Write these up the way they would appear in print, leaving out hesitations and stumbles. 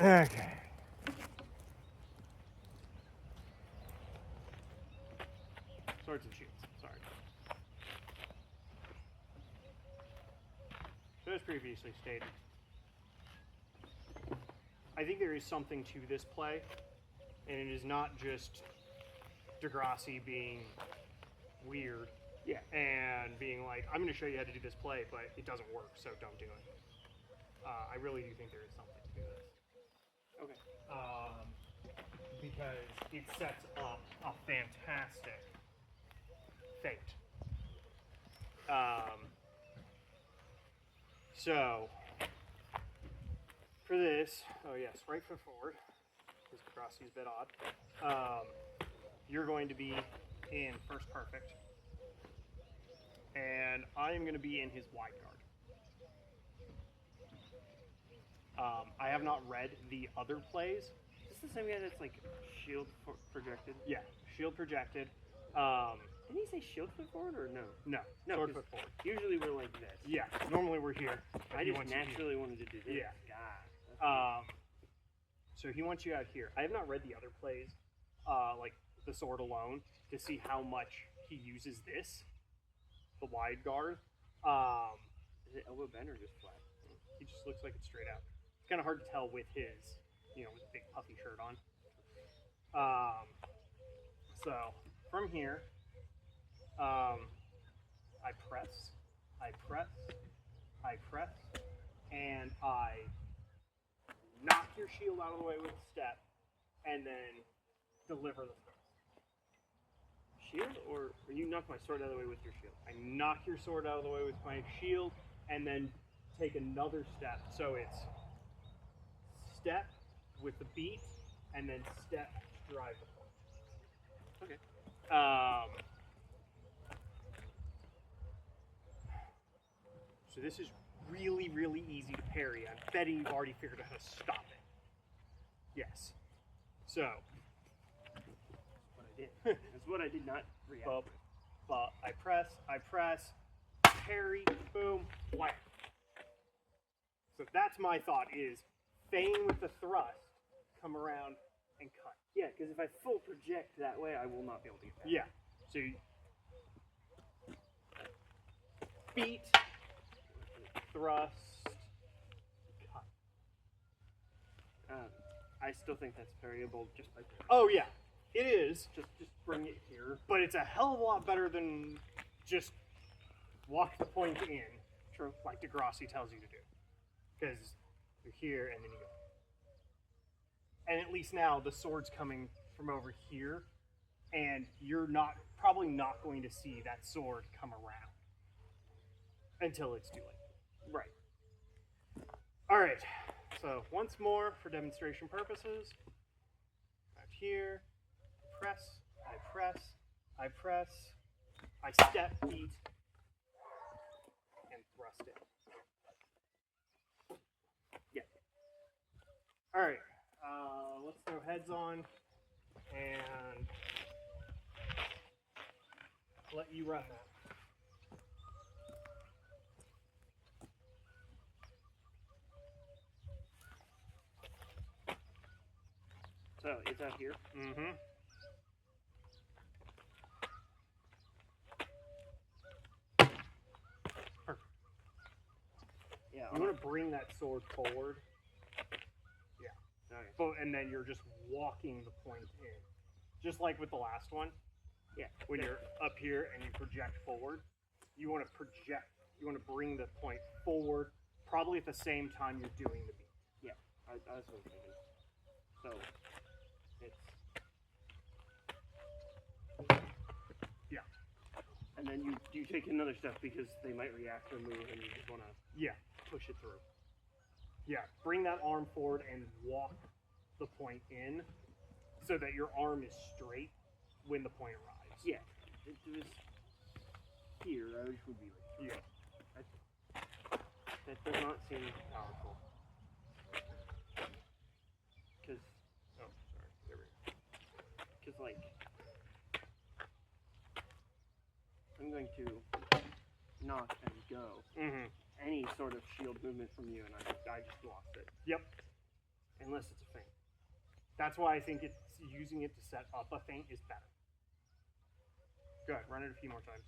Okay. Swords and shields, sorry. So as previously stated, I think there is something to this play, and it is not just Grassi being weird, and being like, I'm going to show you how to do this play, but it doesn't work, so don't do it. I really do think there is something to this. Okay. Because it sets up a fantastic fate. So, for this, oh yes, right foot forward, because Grassi is a bit odd. You're going to be in first perfect, and I am going to be in his wide guard. I have not read the other plays. Is this the same guy that's like shield projected? Yeah, shield projected. Didn't he say shield foot forward or no? No, sword foot forward. Usually we're like this. Yeah, normally we're here. I just naturally wanted to do this. Yeah. God. So he wants you out here. I have not read the other plays, like the sword alone, to see how much he uses this, the wide guard. Is it elbow bend or just flat? He just looks like it's straight out. It's kind of hard to tell with his, with a big puffy shirt on. So from here, I press, and I knock your shield out of the way with a step, and then deliver the thrust. Shield, or you knock my sword out of the way with your shield? I knock your sword out of the way with my shield, and then take another step. So it's step with the beat, and then step to drive the point. Okay. So this is really, really easy to parry. I'm betting you've already figured out how to stop it. Yes. So. What I did. That's what I did not react. But I press, parry, boom, whack. So that's my thought is, feign with the thrust, come around and cut. Yeah, because if I full project that way, I will not be able to get that. Yeah. So you beat, thrust, cut. I still think that's variable just by... Oh yeah, it is. Just bring it here. But it's a hell of a lot better than just walk the point in. True. Like Grassi tells you to do. Because you're here and then you go. And at least now the sword's coming from over here, and you're probably not going to see that sword come around until it's too late. Right. All right. So once more for demonstration purposes. Out here, I press, I step, beat, and thrust it. Yeah. All right. Let's throw heads on and let you run that. So it's out here. Mm-hmm. Perfect. Yeah. You want to bring that sword forward. Okay. And then you're just walking the point in. Just like with the last one. Yeah. When you're up here and you project forward, you want to bring the point forward, probably at the same time you're doing the beat. Yeah, I was thinking. So, it's... Yeah. And then you take another step because they might react or move and you just want to... Yeah, push it through. Yeah, bring that arm forward and walk the point in so that your arm is straight when the point arrives. Yeah, it was here, I wish would be like... Yeah. That does not seem powerful. Because... Oh, sorry. There we go. Because, like... I'm going to knock and go. Mm-hmm. Any sort of shield movement from you, and I just lost it. Yep. Unless it's a feint. That's why I think it's using it to set up a feint is better. Good. Run it a few more times.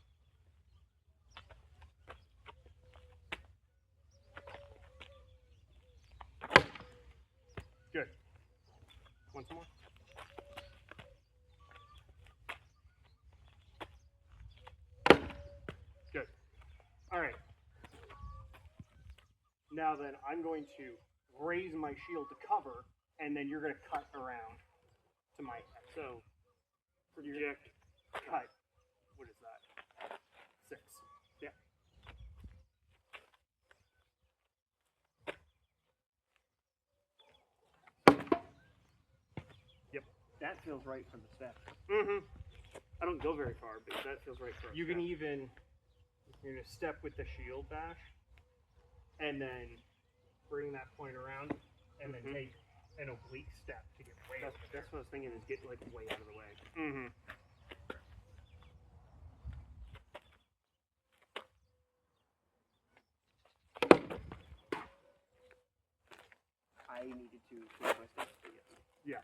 Good. Once more. Good. All right. Now then, I'm going to raise my shield to cover, and then you're going to cut around to my head. So, project. Cut. What is that? 6. Yeah. Yep. That feels right for the step. Mm-hmm. I don't go very far, but that feels right for a You can step. even, you're going to step with the shield bash, and then bring that point around, and then take an oblique step to get way over there. That's what I was thinking, is get like way out of the way. Mm-hmm. I needed to switch my steps to get. Yeah.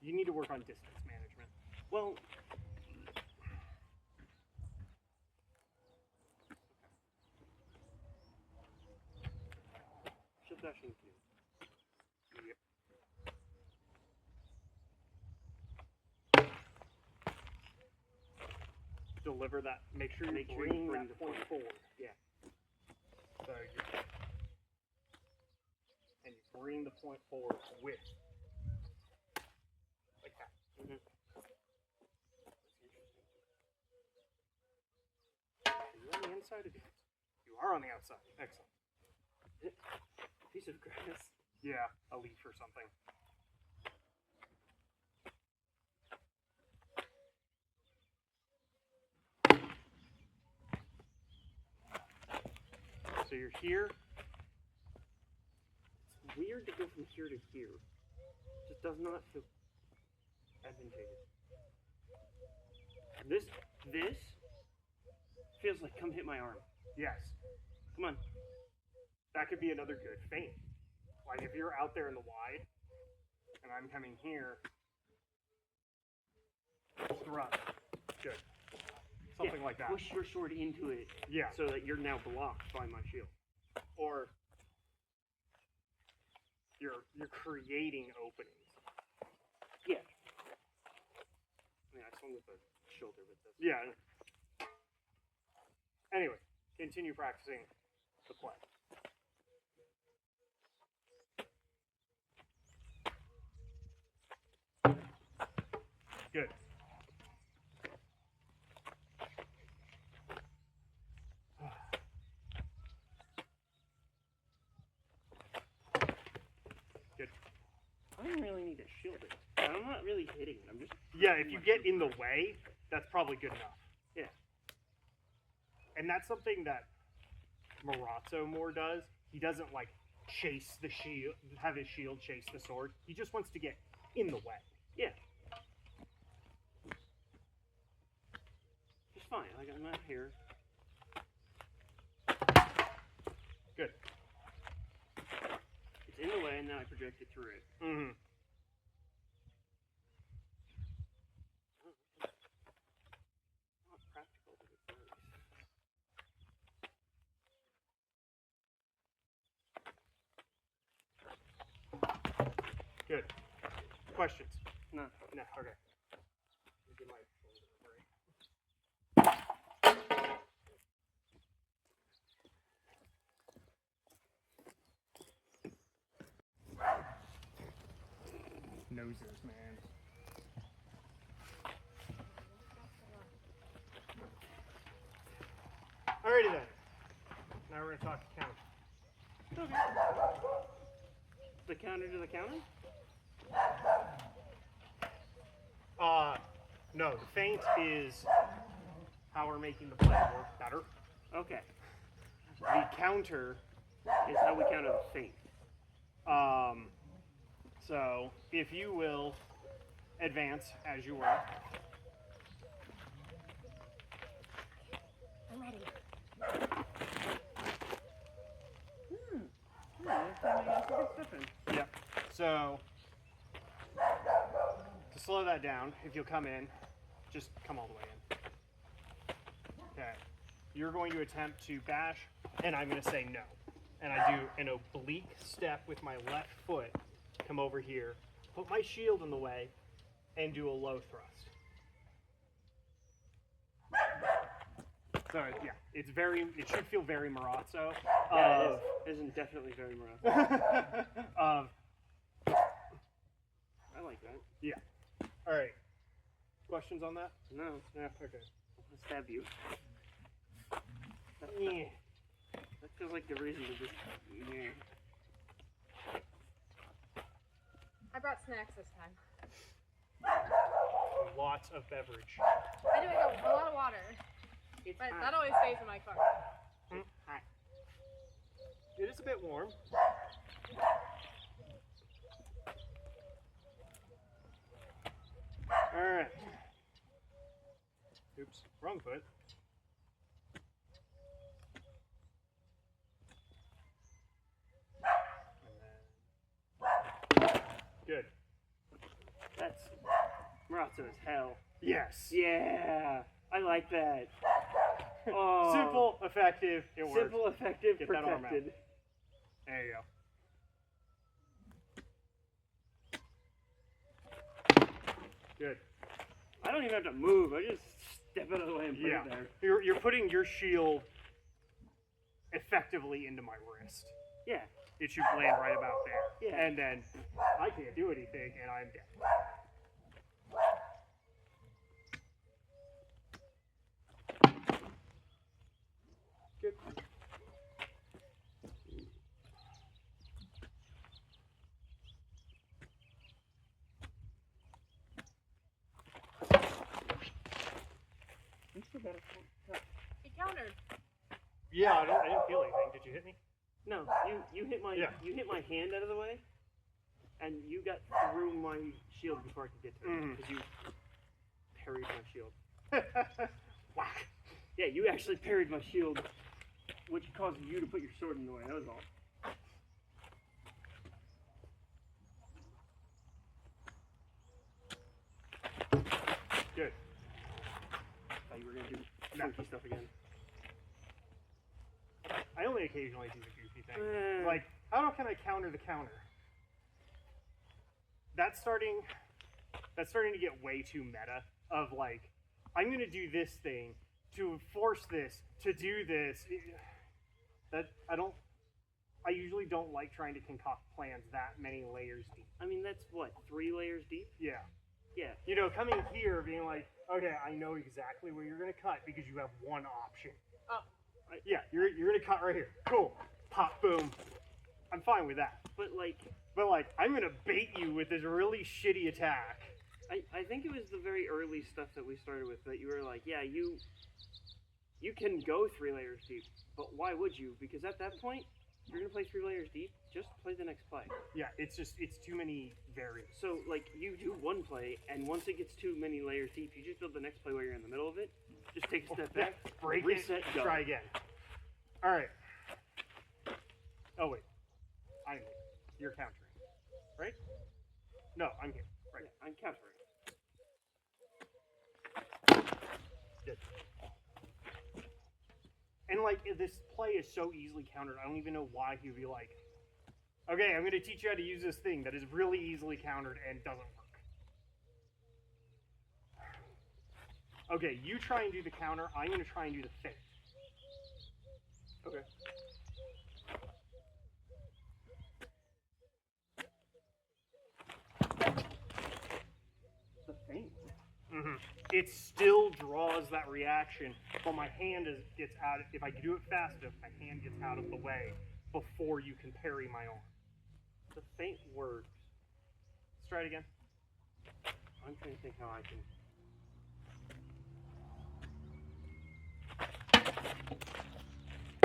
You need to work on distance management. Well, shield dashing too. Yep. Deliver that. Make sure you bring bring that the point point. forward. Yeah. So you bring the point forward with, like that. Mm-hmm. Are you on the inside of it? You are on the outside. Excellent. Piece of grass. Yeah, a leaf or something. So you're here. It's weird to go from here to here. It just does not feel advantageous. This feels like come hit my arm. Yes. Come on. That could be another good feint. Like if you're out there in the wide, and I'm coming here, thrust. Good. Something like that. Push your sword into it. Yeah. So that you're now blocked by my shield. Or you're creating openings. Yeah. I mean, I swung with the shoulder with this. Yeah. Anyway, continue practicing the play. Good. Good. I don't really need to shield it. I'm not really hitting it. I'm just. Yeah, if you get in the way, that's probably good enough. Yeah. And that's something that Marazzo more does. He doesn't like chase the shield, have his shield chase the sword. He just wants to get in the way. Yeah. It's fine. Like I'm not here. Good. It's in the way, and now I project it through it. Mm-hmm. Not practical, but it works. Good. Questions? No. No. Okay. Give my shoulder a break. Noses, man. Alrighty then. Now we're gonna talk counter. Okay. The counter to the counter? No, the feint is how we're making the play work better. Okay. The counter, Is how we counter the feint. so if you will advance as you were. I'm ready. That's how I guess it's different. Yep. So, to slow that down, if you'll come in, just come all the way in. Okay. You're going to attempt to bash, and I'm going to say no. And I do an oblique step with my left foot, come over here, put my shield in the way, and do a low thrust. So yeah, it should feel very Marazzo. Yeah, it is. It is definitely very Marazzo. I like that. Yeah. All right. Questions on that? No. Okay. I'll stab you. Yeah. That feels like the reason to just. Yeah. I brought snacks this time. Lots of beverage. I do like a lot of water, It's but hot. that always stays in my car. It's hot. It is a bit warm. All right. Oops, wrong foot. And then... Good. That's Marazzo as hell. Yes. Yeah, I like that. Oh, Simple, effective, it works. simple, effective, Get that arm out. protected. There you go. Good. I don't even have to move. I just step out of the way and put Yeah. it there. You're putting your shield effectively into my wrist. Yeah. It should land right about there. Yeah. And then I can't do anything and I'm dead. Good. He countered. Yeah, I didn't feel anything. Did you hit me? No, you hit my Yeah. you hit my hand out of the way, and you got through my shield before I could get to it because you parried my shield. Whack. Yeah, you actually parried my shield, which caused you to put your sword in the way. That was all. Good. Thought you were gonna do No. funky stuff again. I only occasionally do the goofy thing. Eh. Like, how can I counter the counter? That's starting to get way too meta. Of like, I'm gonna do this thing to force this to do this. I usually don't like trying to concoct plans that many layers deep. I mean, that's what, 3 layers deep? Yeah. Yeah. You know, coming here being like, okay, I know exactly where you're gonna cut because you have one option. Oh. Yeah, you're gonna cut right here. Cool. Pop, boom. I'm fine with that. But like, I'm gonna bait you with this really shitty attack. I think it was the very early stuff that we started with that you were like, yeah, you can go 3 layers deep, but why would you? Because at that point, you're gonna play 3 layers deep. Just play the next play. Yeah, it's too many variants. So like, you do one play, and once it gets too many layers deep, you just build the next play while you're in the middle of it. Just take a step Yeah, back, break reset, it, go. try again. All right. Oh wait, I'm here. You're countering, right? No, I'm here. Right. Yeah, I'm countering. Good. And like, this play is so easily countered. I don't even know why he would be like, okay, I'm going to teach you how to use this thing that is really easily countered and doesn't work. Okay, you try and do the counter. I'm going to try and do the fake. Okay. The feint. Mm-hmm. It still draws that reaction, but my hand gets out. If I do it fast enough, my hand gets out of the way before you can parry my arm. The feint works. Let's try it again. I'm trying to think how I can.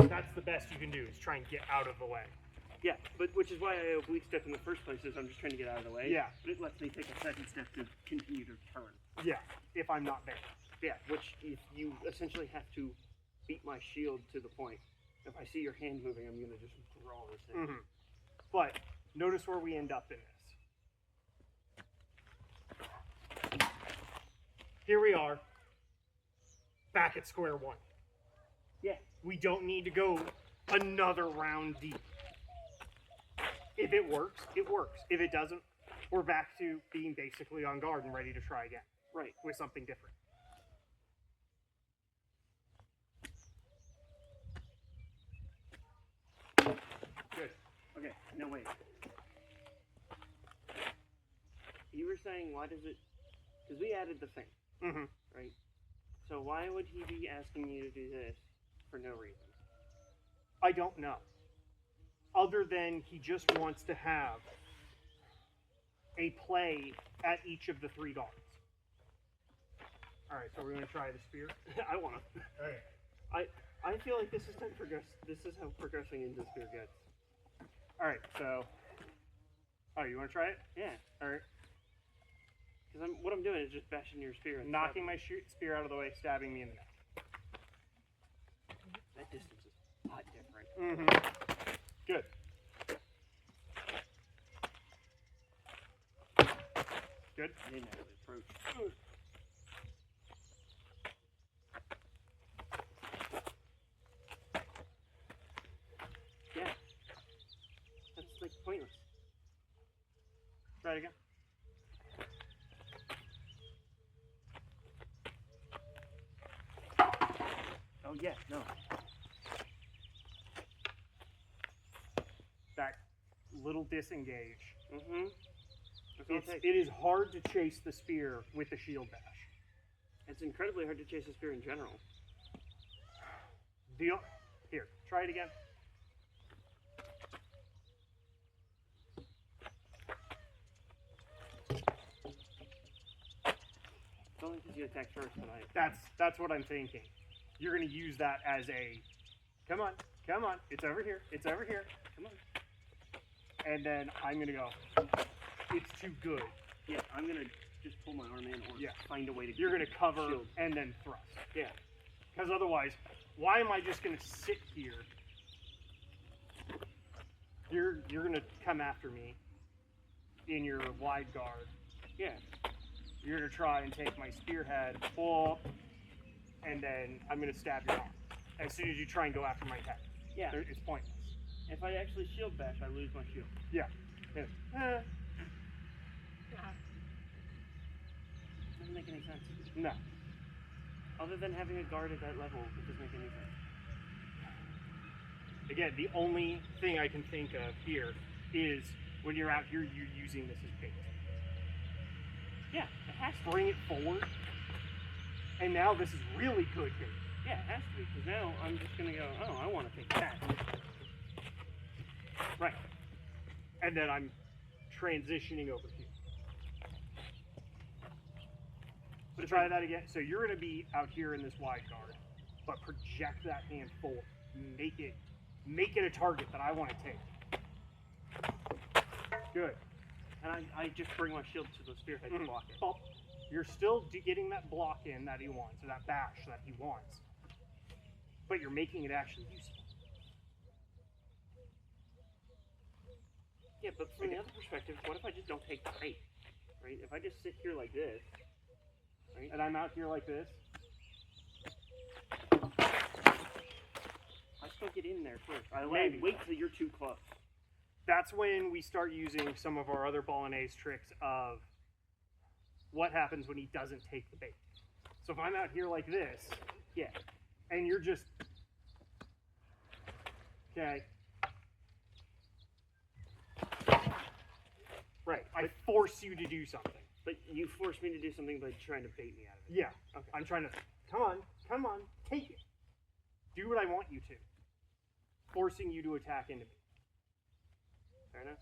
That's the best you can do, is try and get out of the way. Yeah, but which is why I oblique step in the first place, is I'm just trying to get out of the way. Yeah. But it lets me take a second step to continue to turn. Yeah, if I'm not there. Yeah, which if you essentially have to beat my shield to the point. If I see your hand moving, I'm gonna just draw this in. Mm-hmm. But notice where we end up in this. here we are, back at square one. Yeah. We don't need to go another round deep. If it works, it works. If it doesn't, we're back to being basically on guard and ready to try again. Right. With something different. Good. Okay, no wait. You were saying, why does it... Because we added the thing, Mm-hmm. right? So why would he be asking you to do this for no reason? I don't know. Other than he just wants to have a play at each of the 3 guards. Alright, so we're going to try the spear. I want to. Okay. I feel like this is This is how progressing into spear gets. Alright, so... Oh, you want to try it? Yeah. Alright. Because what I'm doing is just bashing your spear and Knocking my spear out of the way, stabbing me in the neck. that distance is a lot different. Mm-hmm. Good. Good. I didn't actually approach. Yeah. That's like pointless. Try it again. Oh yeah, no. That little disengage. Mm-hmm. That's all it takes. It is hard to chase the spear with the shield bash. It's incredibly hard to chase a spear in general. Here, try it again. It's only because you attack first that I... That's what I'm thinking. You're gonna use that as a, come on, it's over here, come on. And then I'm gonna go, it's too good. Yeah, I'm gonna just pull my arm in or find a way to You're gonna cover shield. and then thrust. Yeah. Because otherwise, why am I just gonna sit here? You're gonna come after me in your wide guard. Yeah. You're gonna try and take my spearhead, pull, and then I'm gonna stab your arm. As soon as you try and go after my head. Yeah. It's pointless. If I actually shield bash, I lose my shield. Yeah. Doesn't make any sense. No. Other than having a guard at that level, it doesn't make any sense. Again, the only thing I can think of here is when you're out here, you're using this as bait. Yeah, it has to. Bring it forward, and now this is really good bait. Yeah, it has to be, because now I'm just going to go, oh, I want to take that. Right. And then I'm transitioning over here. So try that again. So you're going to be out here in this wide guard, but project that hand forward. Make it a target that I want to take. Good. And I just bring my shield to the spearhead to block it. Well, you're still getting that block in that he wants, or that bash that he wants. But you're making it actually useful. Yeah, but from the other perspective, what if I just don't take the bait? Right? If I just sit here like this, right? And I'm out here like this. I still get in there first. I Maybe. wait till you're too close. That's when we start using some of our other bolognese tricks of what happens when he doesn't take the bait. So if I'm out here like this, Yeah. and you're just, okay. Right, I force you to do something. But you forced me to do something by trying to bait me out of it. Yeah, Okay. I'm trying to, come on, take it. Do what I want you to. Forcing you to attack into me. Fair enough.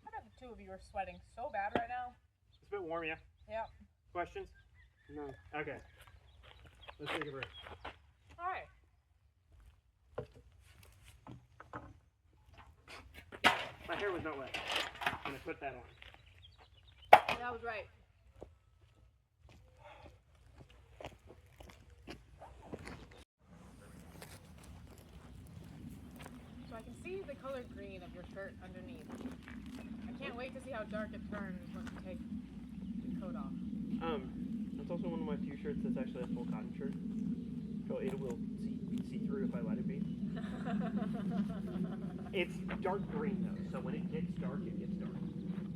I bet the two of you are sweating so bad right now. It's a bit warm, yeah? Yeah. Questions? No. Okay. Let's take a break. All right. My hair was not wet. I'm going to put that on. That was right. So I can see the color green of your shirt underneath. I can't wait to see how dark it turns once you take the coat off. That's also one of my few shirts that's actually a full cotton shirt. So it will see through if I let it be. It's dark green though, so when it gets dark, it gets dark.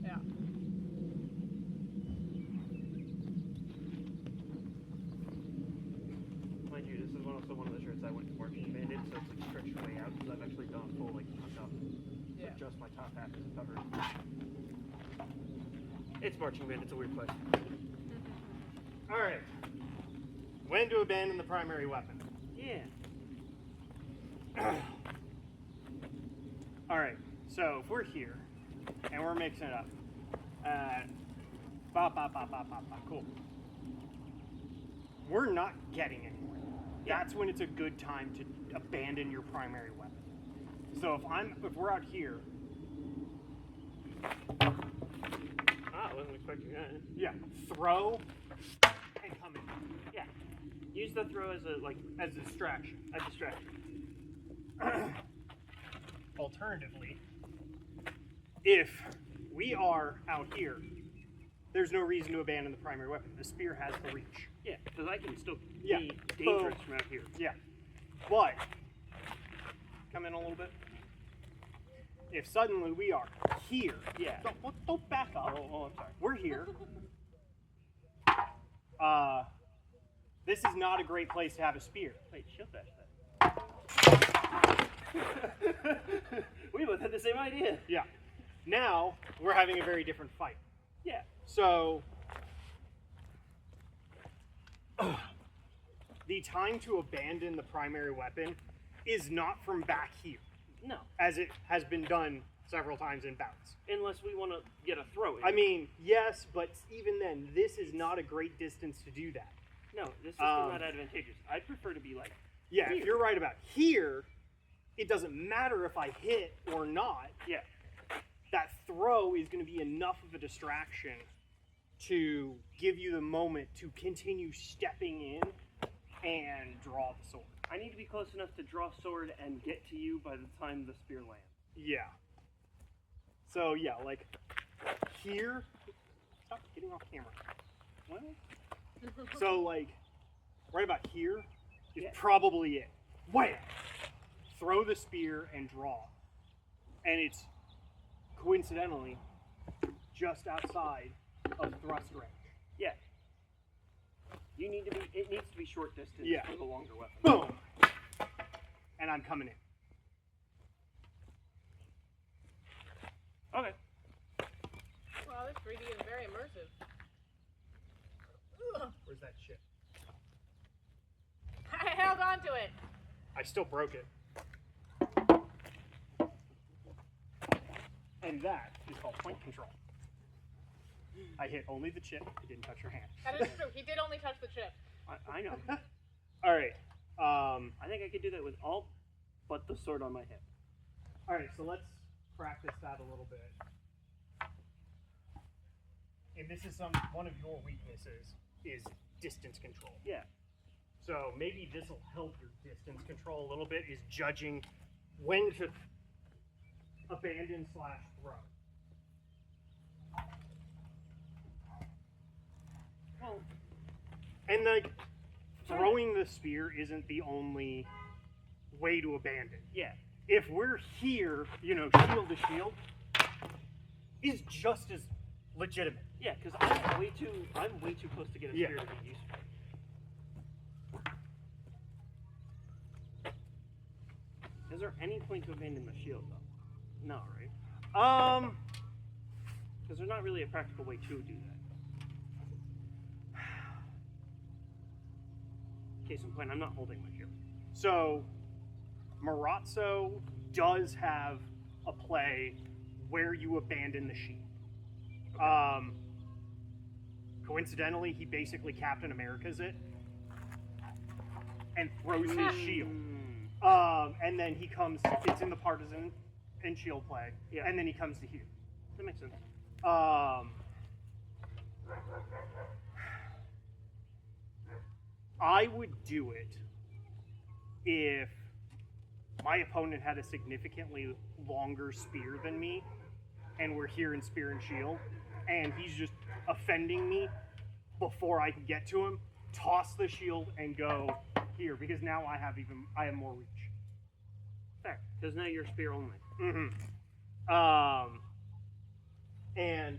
Yeah. Mind you, this is also one of the shirts I went to marching banded, so it's like stretched way out because I've actually done a full like tuck up. Yeah. So just my top half is covered. It's marching band. It's a weird place. All right. When to abandon the primary weapon? Yeah. All right. So if we're here and we're mixing it up, cool. We're not getting anywhere. That's when it's a good time to abandon your primary weapon. So if we're out here, I wasn't expecting that. yeah, throw and come in. Yeah. Use the throw as a distraction. A distraction. Alternatively, if we are out here, there's no reason to abandon the primary weapon. The spear has the reach. Yeah, because I can still Yeah. be dangerous from out here. Yeah. But come in a little bit. If suddenly we are here, Yeah. don't back up. Oh, I'm sorry. We're here. This is not a great place to have a spear. Wait, shield bash that. We both had the same idea. Yeah. Now we're having a very different fight. Yeah. So the time to abandon the primary weapon is not from back here, No. as it has been done several times in bouts. Unless we want to get a throw in. I mean, yes, but even then, this is not a great distance to do that. no, this is not advantageous. I'd prefer to be like, Yeah, here. if you're right about here, it doesn't matter if I hit or not. Yeah. That throw is going to be enough of a distraction to give you the moment to continue stepping in and draw the sword. I need to be close enough to draw sword and get to you by the time the spear lands. Yeah. So yeah, like here. Stop getting off camera. Well, So like right about here is Yeah. probably it. Wham! Throw the spear and draw. And it's coincidentally just outside of thrust range. yeah. It needs to be short distance Yeah. for the longer weapon. Boom! And I'm coming in. Okay. Wow, this 3D is very immersive. Ugh. Where's that shit? I held on to it. I still broke it. And that is called point control. I hit only the chip, I didn't touch your hand. That is true. He did only touch the chip. I know. Alright. I think I could do that with all but the sword on my hip. Alright, so let's practice that a little bit. And this is one of your weaknesses, is distance control. Yeah. So maybe this will help your distance control a little bit, is judging when to abandon/throw. Well, And like, throwing the spear isn't the only way to abandon. yeah. If we're here, shield to shield, is just as legitimate. Yeah, because I'm way too close to get a Yeah. spear to be useful. Is there any point to abandon the shield though? No, right? Because there's not really a practical way to do that. Case in point, I'm not holding my shield. So, Marazzo does have a play where you abandon the shield. Coincidentally, he basically Captain America's it and throws his shield. And then he comes, it's in the partisan and shield play, Yeah. and then he comes to here. That makes sense. I would do it if my opponent had a significantly longer spear than me, and we're here in spear and shield, and he's just offending me before I can get to him, toss the shield and go here because now I have more reach. Fair, because now you're spear only. And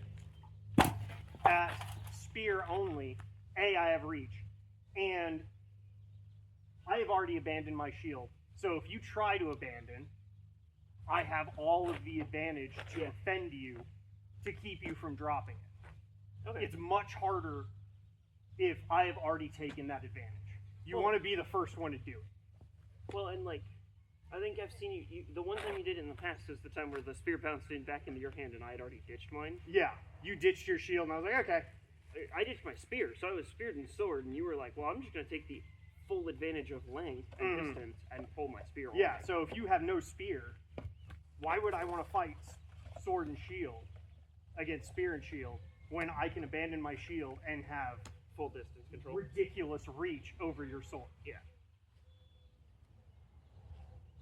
at spear only, I have reach, and I have already abandoned my shield. So if you try to abandon, I have all of the advantage to defend you to keep you from dropping it. Okay. It's much harder if I have already taken that advantage. You want to be the first one to do it. Well, and like, I think I've seen you. The one time you did it in the past is the time where the spear bounced in back into your hand, and I had already ditched mine. Yeah, you ditched your shield, and I was like, okay. I ditched my spear, so I was speared and sword, and you were like, well, I'm just going to take the full advantage of length and distance and pull my spear away. Yeah, so if you have no spear, why would I want to fight sword and shield against spear and shield when I can abandon my shield and have full distance control. Ridiculous reach over your sword? Yeah.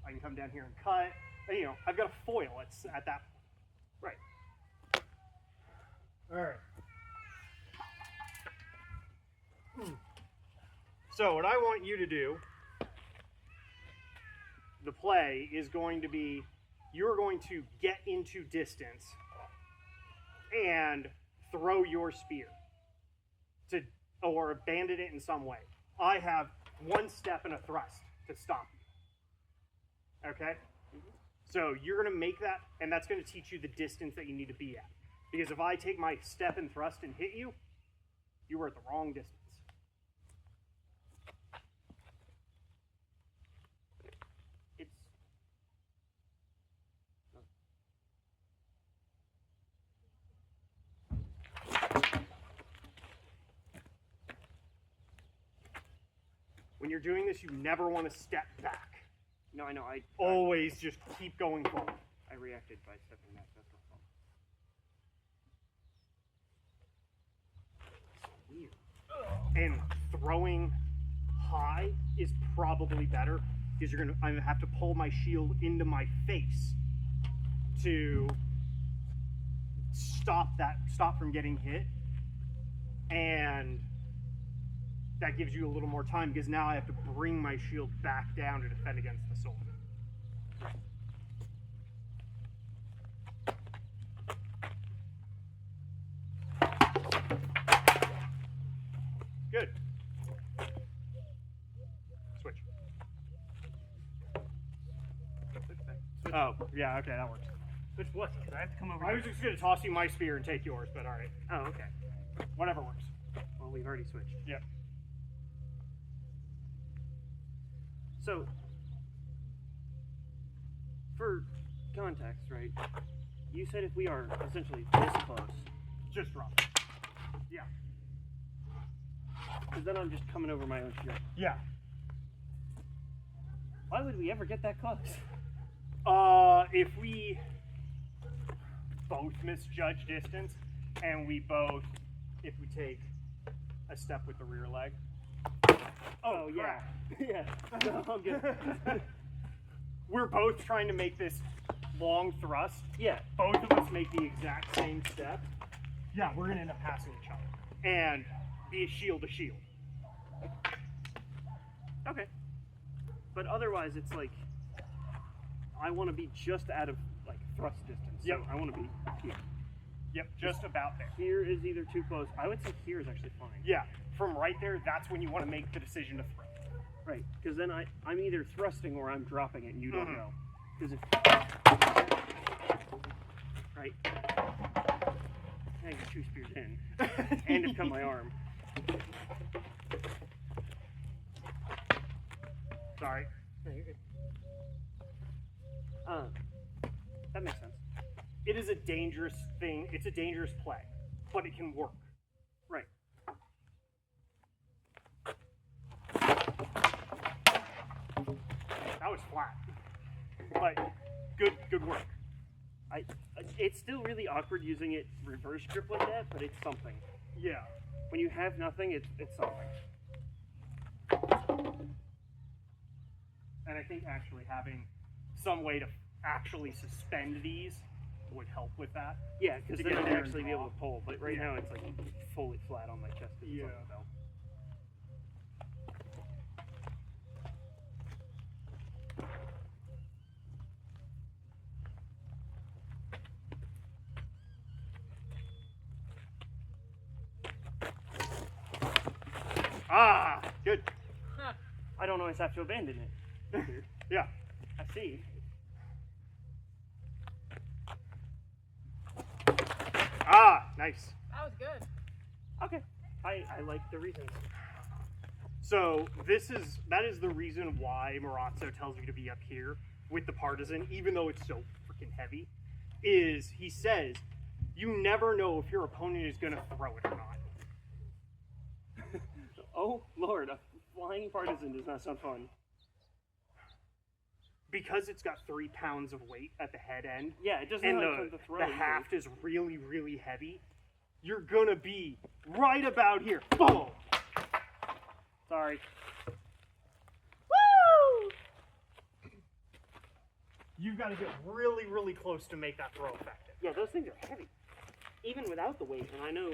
I can come down here and cut. And, you know, I've got a foil at that point. Right. All right. So what I want you to do, the play is going to be, you're going to get into distance and throw your spear or abandon it in some way. I have one step and a thrust to stop you. Okay? So you're going to make that, and that's going to teach you the distance that you need to be at. Because if I take my step and thrust and hit you, you were at the wrong distance. It's... When you're doing this, you never want to step back. No, I know. I Always just keep going forward. I reacted by stepping back. That's my fault. So weird. And throwing high is probably better because I'm gonna have to pull my shield into my face to stop from getting hit, and that gives you a little more time because now I have to bring my shield back down to defend against the sword. Good. Switch. Oh, yeah, okay, that works. Which what? Because I have to come over I was just going to toss you my spear and take yours, but alright. Oh, okay. Whatever works. Well, we've already switched. Yep. So, for context, right? You said if we are essentially this close, Just drop it. Yeah. because then I'm just coming over my own shield. Yeah. Why would we ever get that close? If we both misjudge distance, and if we take a step with the rear leg. Oh yeah. Yeah. No, I'm good. We're both trying to make this long thrust. Yeah. Both of us make the exact same step. Yeah, we're gonna end up passing each other. And be a shield to shield. Okay. But otherwise, it's like I want to be just out of like thrust distance. So Yep. I want to be here. Yep, just about there. Here is either too close. I would say here is actually fine. Yeah, from right there, that's when you want to make the decision to throw. Right. Because then I'm either thrusting or I'm dropping it, and you don't know. Because if right. I get two spears in, and have cut my arm. Sorry. That makes sense. It is a dangerous thing. It's a dangerous play, but it can work. Right. That was flat, but good work. It's still really awkward using it reverse grip like that, but it's something. Yeah. When you have nothing, it's something. And I think actually having some way to actually suspend these would help with that. Yeah, because To then get I'd there and actually be able draw. to pull. But right Yeah. now it's like fully flat on my chest. 'Cause it's on Yeah. the belt. Ah, good. I don't always have to abandon it. Yeah. I see. Ah, nice. That was good. Okay. I like the reasons. So that is the reason why Marazzo tells you to be up here with the partisan, even though it's so freaking heavy. Is he says you never know if your opponent is gonna throw it or not. Oh Lord, a flying partisan does not sound fun. Because it's got 3 pounds of weight at the head end, Yeah, it doesn't and like the throw. haft is really, really heavy, you're gonna be right about here. Boom! Sorry. Woo! You've got to get really, really close to make that throw effective. Yeah, those things are heavy. Even without the weight, and I know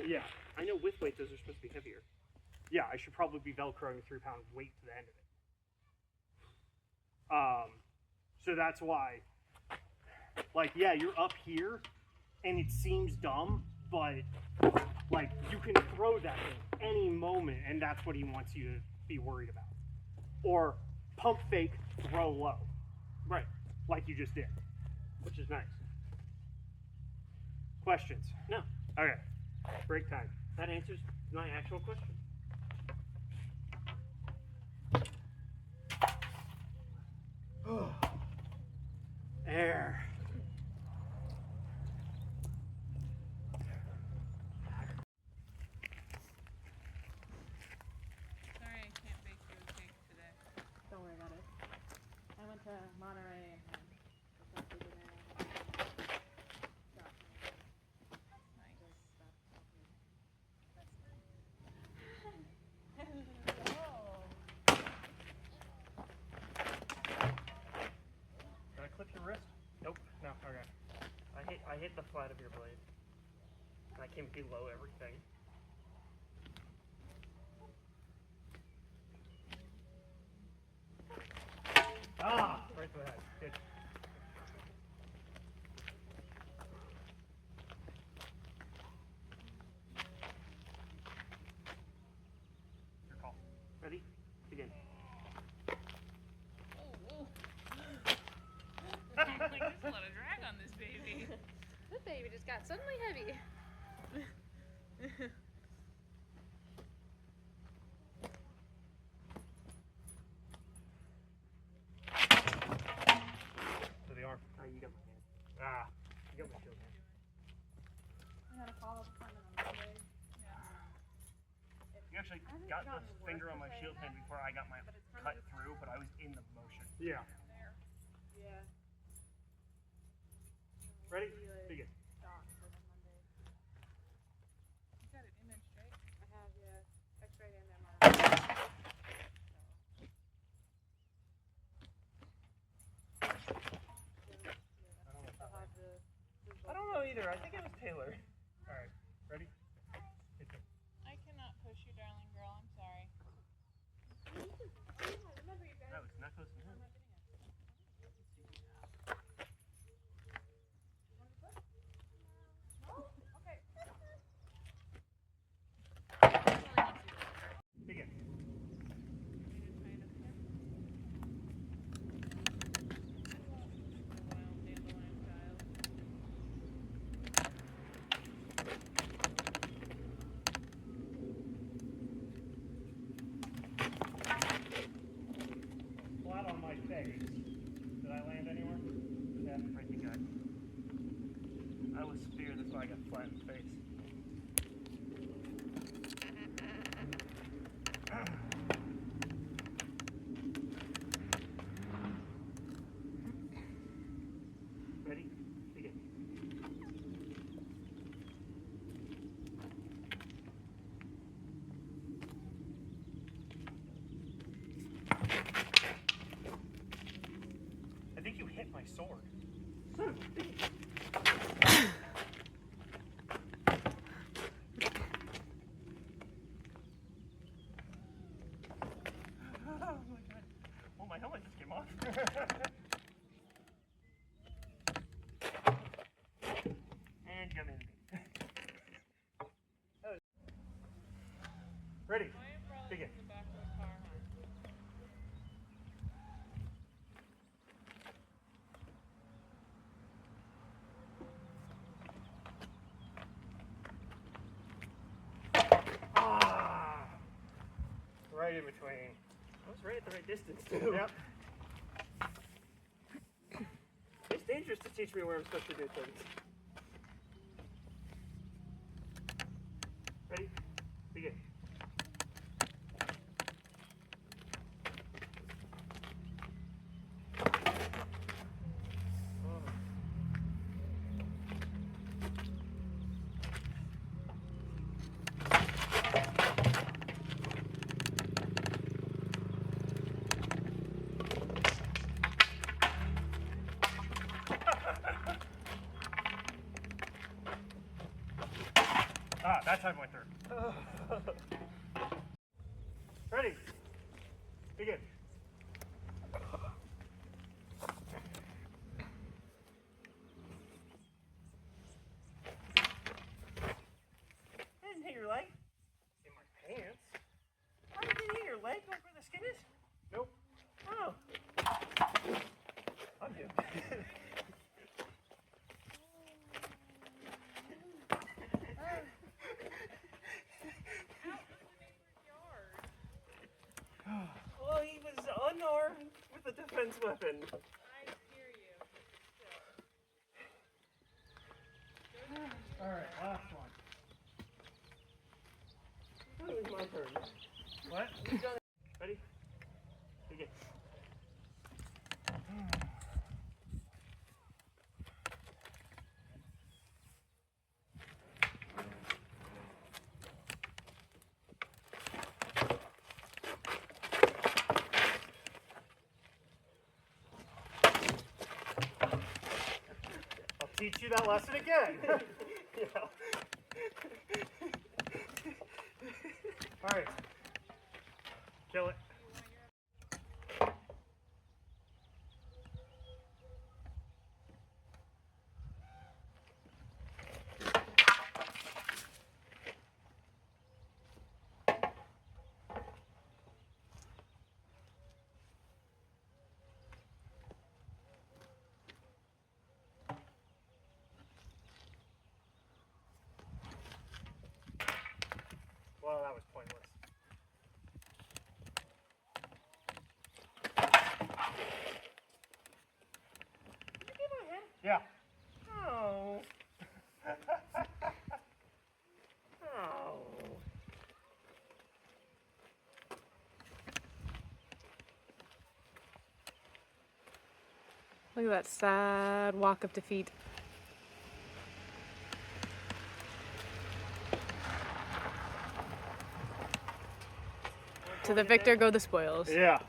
with weight those are supposed to be heavier. Yeah, I should probably be velcroing a 3-pound weight to the end of it. So that's why, like, yeah, you're up here, and it seems dumb, but, like, you can throw that thing any moment, and that's what he wants you to be worried about. Or pump fake, throw low. Right. Like you just did. Which is nice. Questions? No. Okay. Break time. That answers my actual question. Air. Sorry, I can't bake you a cake today. Don't worry about it. I went to Monterey and had fancy dinner. Got my good stuff. That's nice. Did I clip your wrist? Nope. No. Okay. I hit the flat of your blade. And I came below everything. Ah! Right to the head. Good. Your call. Ready? Begin. Like, there's a lot of drag on this baby. This baby just got suddenly heavy. To the arm. Oh, you got my hand. Ah. You got my shield hand. I had a follow-up appointment on Monday. You actually I haven't got the gotten worse finger on per my se shield hand yet, before I got my but it's kind cut of through, but I was in the motion. Yeah. There. yeah. Ready? Be like Begin. docs on Monday. You got it imaged, right? I have X-ray and MRI. I don't know either. I think it was Taylor. Alright. Ready? Hit it. I cannot push you, darling girl. I'm sorry. Remember you guys. No, it's not close enough. Begin. right in between. I was right at the right distance too. Yep. It's dangerous to teach me where I'm supposed to do things. Ready? Begin. Ah, that time went through. Ready? Begin. I didn't hit your leg. In my pants? I didn't hit your leg. Like where the skin is? Nope. Oh. I'm good. Well, he was unarmed with a defense weapon. I hear you. Alright, last one. I thought it was my turn. What? Ready? Begin. I'll teach you that lesson again. Yeah. Alright. Kill it. Well, that was pointless. Yeah. Oh. Oh. Look at that sad walk of defeat. To the victor go the spoils. Yeah.